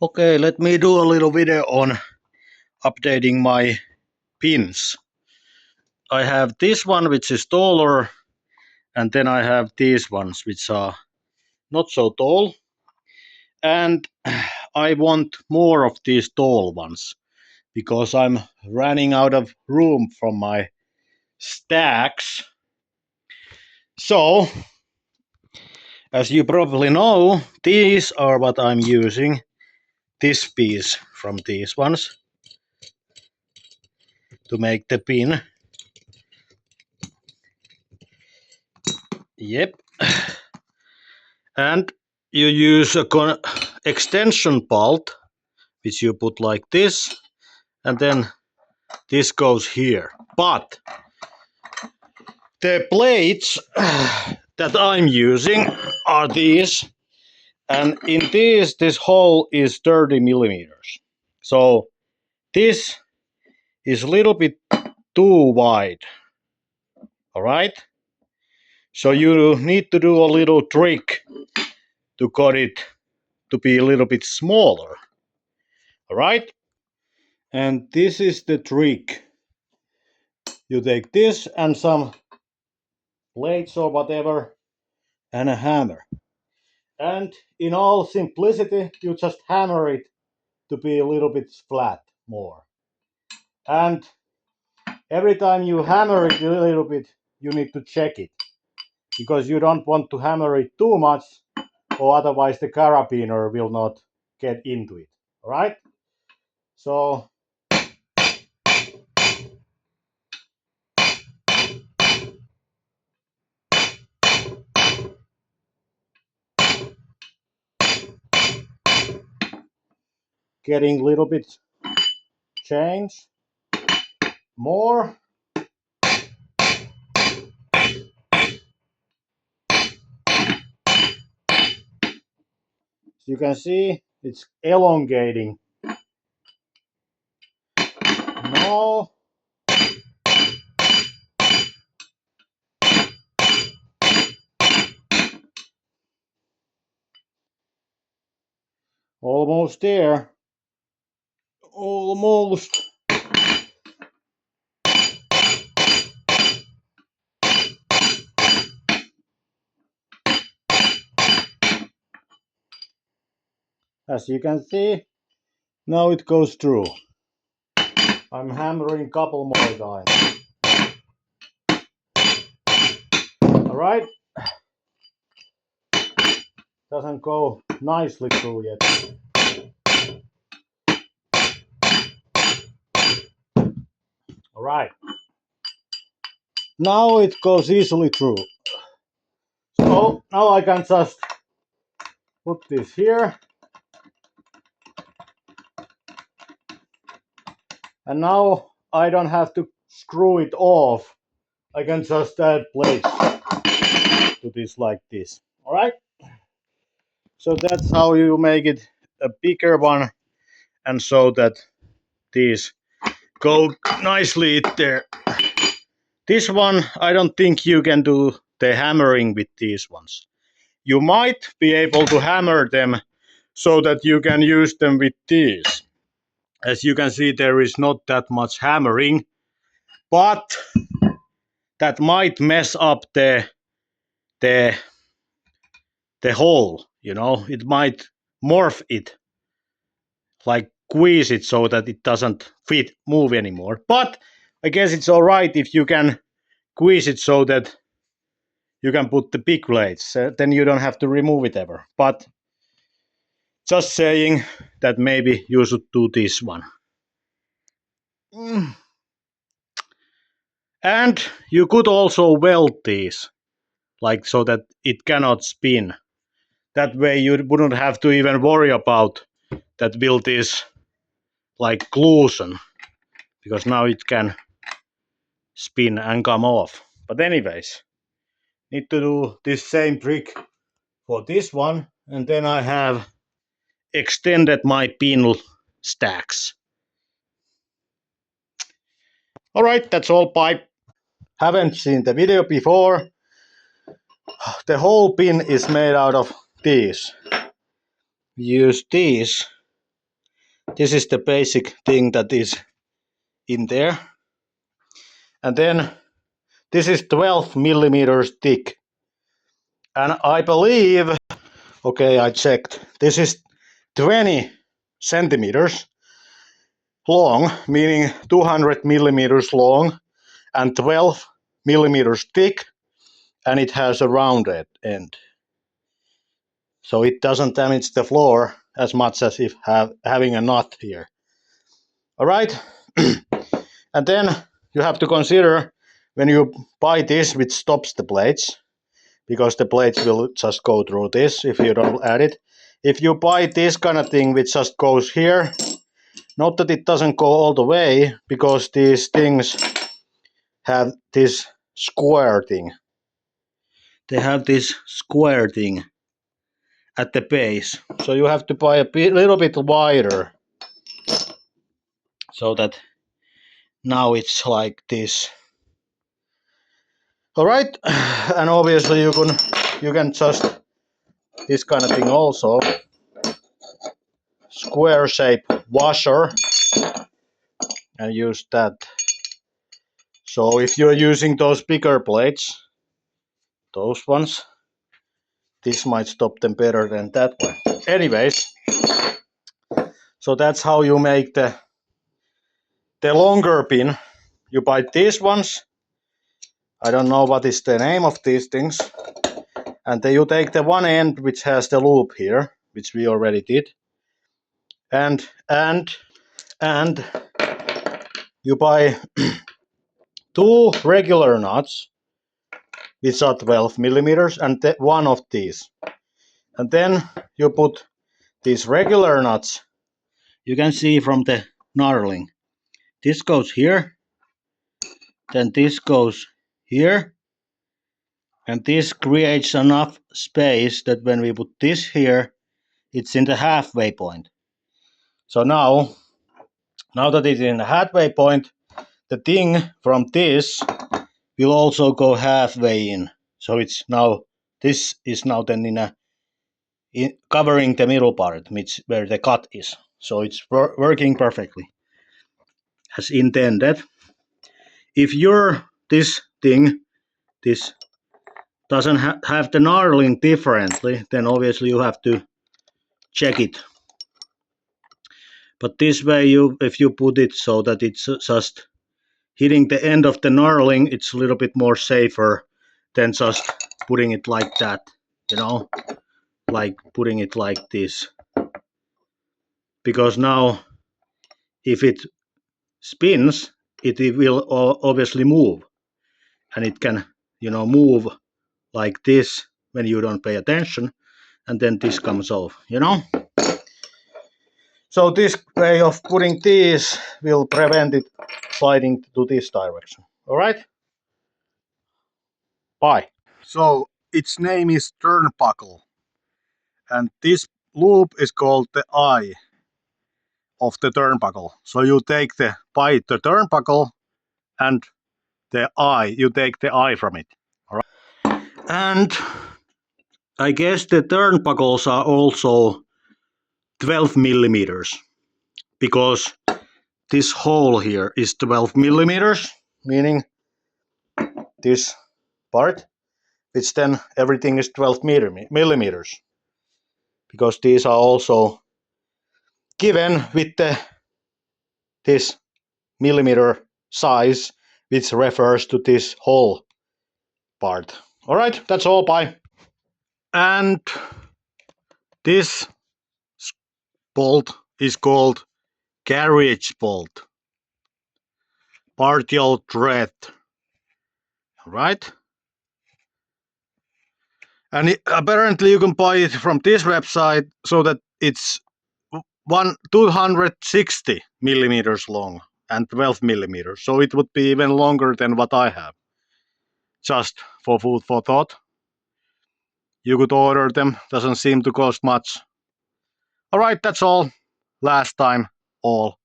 Okay, let me do a little video on updating my pins. I have this one which is taller, and then I have these ones which are not so tall. And I want more of these tall ones because I'm running out of room from my stacks. So, as you probably know, these are what I'm using. This piece from these ones to make the pin. Yep. And you use a extension bolt which you put like this, and then this goes here. But the plates that I'm using are these, and in this hole is 30 millimeters. So this is a little bit too wide. All right. So you need to do a little trick to cut it to be a little bit smaller. All right. And this is the trick. You take this and some plates or whatever and a hammer. And in all simplicity, you just hammer it to be a little bit flat more. And every time you hammer it a little bit, you need to check it, because you don't want to hammer it too much, or otherwise the carabiner will not get into it. All right? So getting a little bit change more. You can see it's elongating. No. Almost there. Almost. As you can see, now it goes through. I'm hammering a couple more times. Alright? Doesn't go nicely through yet. Alright. Now it goes easily through. So now I can just put this here. And now I don't have to screw it off. I can just add plates to this like this. Alright? So that's how you make it a bigger one, and so that these go nicely there. This one, I don't think you can do the hammering with these ones. You might be able to hammer them so that you can use them with these. As you can see, there is not that much hammering, but that might mess up the hole, you know. It might morph it, like squeeze it so that it doesn't move anymore. But I guess it's all right if you can squeeze it so that you can put the big blades. Then you don't have to remove it ever. But just saying that maybe you should do this one. And you could also weld these, like so that it cannot spin. That way you wouldn't have to even worry about that will this like loosen, because now it can spin and come off. But anyways, need to do this same trick for this one, and then I have extended my pin stacks. Alright, that's all. Bye. Haven't seen the video before. The whole pin is made out of these. Use these This is the basic thing that is in there. And then this is 12 millimeters thick. And I believe, okay, I checked, this is 20 centimeters long, meaning 200 millimeters long and 12 millimeters thick, and it has a rounded end. So it doesn't damage the floor as much as if having a nut here. All right. And then you have to consider when you buy this, which stops the blades, because the blades will just go through this if you don't add it. If you buy this kind of thing which just goes here, note that it doesn't go all the way, because these things have this square thing. They have this square thing at the base. So you have to buy a little bit wider, so that now it's like this. All right, and obviously you can just this kind of thing also, square shape washer, and use that. So if you're using those bigger blades, those ones, this might stop them better than that one. Anyways, so that's how you make the longer pin. You buy these ones. I don't know what is the name of these things. And then you take the one end which has the loop here, which we already did. And you buy two regular nuts, which are 12 millimeters, and one of these. And then you put these regular nuts. You can see from the knurling. This goes here, then this goes here, and this creates enough space that when we put this here, it's in the halfway point. So now that it's in the halfway point, the thing from this will also go halfway in. So it's now, this is now then covering the middle part, where the cut is. So it's working perfectly as intended. If this thing, this doesn't have the knurling differently, then obviously you have to check it. But this way, if you put it so that it's just hitting the end of the knurling, it's a little bit more safer than just putting it like that, like putting it like this. Because now, if it spins, it will obviously move, and it can, move like this when you don't pay attention, and then this comes off, So this way of putting these will prevent it sliding to this direction. All right? Bye. So its name is turnbuckle, and this loop is called the eye of the turnbuckle. So you take the turnbuckle and the eye, you take the eye from it. All right? And I guess the turnbuckles are also 12 millimeters, because this hole here is 12 millimeters, meaning this part, which then everything is 12 millimeters, because these are also given with this millimeter size, which refers to this whole part. All right, that's all. Bye. And this bolt is called carriage bolt, partial thread. All right. And apparently you can buy it from this website, so that it's 260 millimeters long and 12 millimeters. So it would be even longer than what I have. Just for food for thought. You could order them, doesn't seem to cost much. All right, that's all. Last time, all.